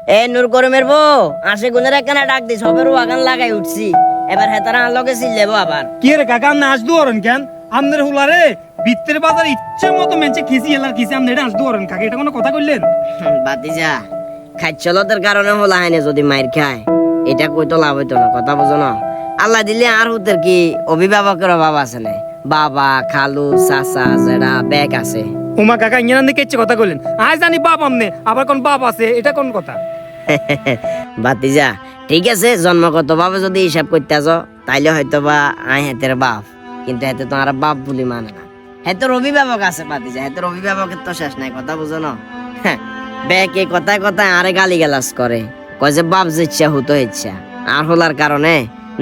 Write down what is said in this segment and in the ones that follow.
এ নূর করিমের বউ আসে গুনের একখানা ডাক দিস সবের ওয়াগান লাগাই উঠছি এবার হেতারা আনলকে চিল্লেবো আবার। কি রে কাকা আপনি আসতে পারেন কেন? আমনের হুলারে ভিতরের বাজার ইচ্ছে মতো মেনছে খিসি এলার খিসি আপনি এটা আসতে পারেন কাকা, এটা কোনো কথা কইলেন? বাতিজা খাইচলতের কারণে হলা হাইনে যদি মাইর খায় এটা কইতো লাভ হইতো না, কথা বুঝো না? আল্লাহ দিলে আর হুতের কি অভিভাবকের অভাব আছে না? বাবা খালু চাচা জেডা ব্যাগ আছে। উমা কাকা ইঞ্জান দিকে ইচ্ছে কথা কইলেন, আয় জানি বাপ আমনে আবার কোন বাপ আছে, এটা কোন কথা? বাতিজা ঠিক আছে, জন্মগত ভাবে যদি হিসাব করতে আসো তাইলে হয়তো বা আই হেতের বাপ, কিন্তু হেতে তোমার বাপ বলি মানে না। হেতের অভিভাবক আছে বাতিজা, হেতের অভিভাবকের তো শেষ নাই, কথা বুঝো না? ব্যাগ এই কথায় কথায় আরে গালি গালাজ করে, কয় যে বাপ যে ইচ্ছা হতো ইচ্ছা। আর হলার কারণে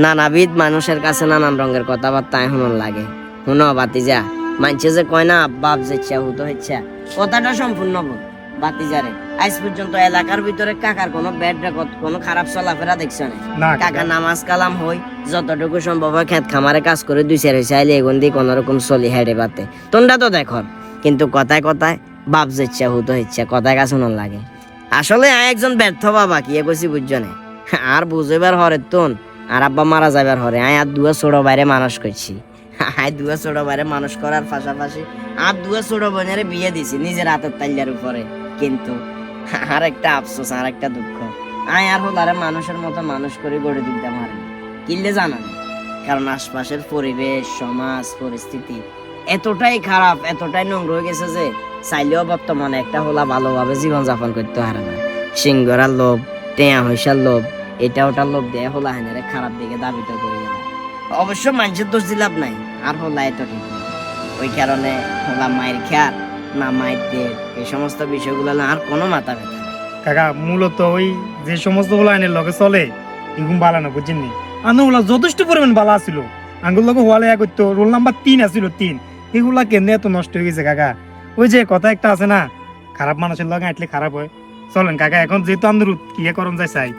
নানাবিধ মানুষের কাছে নানান রঙের কথাবার্তা শুনন লাগে। শুনো বাতিজা, মানছে যে কয় না বাপ যে ইচ্ছা হতো ইচ্ছা, কথাটা সম্পূর্ণ ভুল বাতিজারে। আজ পর্যন্ত এলাকার ভিতরে কাকার কোনো ব্যাড রেকর্ড, কোনো খারাপ চলাফেরা দেখছো না? না কাকা নামাজ কালাম হই যতটুকু সম্ভব হয় খেত খামারে কাজ করে দুই চার হয়েছে আইলে এগুন দিয়ে কোন রকম চলি হেঁটে বাতে তোমরা তো দেখো। কিন্তু কথায় কথায় বাপ যে ইচ্ছা হতো ইচ্ছা, কথায় কাছে শুনন লাগে। আসলে আমি একজন ব্যর্থ বাবা, কি কইছি বুঝছো না? আর বুঝেবার হরে তোন আর আব্বা মারা যাবার হরে আয় আর দুয়া ছোট বাইরে মানুষ করছি। আয় দুয়া ছোট বাইরে মানুষ করার পাশাপাশি আর দুয়া ছোট বোনের বিয়ে দিছি নিজের হাতের তাইলার উপরে। কিন্তু আর একটা আফসোস, আর একটা দুঃখ, আয় আর হল আরে মানুষের মতো মানুষ করে গড়ে দিতে পারে কিনলে জানা নেই। কারণ আশপাশের পরিবেশ সমাজ পরিস্থিতি এতটাই খারাপ, এতটাই নোংর হয়ে গেছে যে চাইলেও বর্তমানে একটা হলা ভালোভাবে জীবনযাপন করতে পারে না। সিংহরার লোভ, টেয়া হইসার লোভ, এটা ওটার লোভ দিয়ে হলা হাইনারে খারাপ দিকে দাবিত করে গেল। অবশ্য মানুষের দোষ দিলাভ নাই, আর হলা এত ঠিক না। ওই কারণে হলা মায়ের খেয়ার না মায়ের দিয়ে এই সমস্ত বিষয়গুলো আর কোনো মাথা ব্যথা নেই। কাকা মূলত ওই যে সমস্ত হলো আইনের লগে চলে এগুলো বালা না, বুঝছেন নি? আন্দোলন যথেষ্ট পরিমাণ বালা ছিল, আঙ্গুল লগে হওয়ালে করতো, রোল নাম্বার 3 আছিল 3, এগুলা কেন এত নষ্ট হয়ে গেছে কাকা? ওই যে কথা একটা আছে না, খারাপ মানুষের লগে আইটলে খারাপ হয়। চলেন কাকা এখন যেহেতু আন্দোলন কি করণ যায় চাই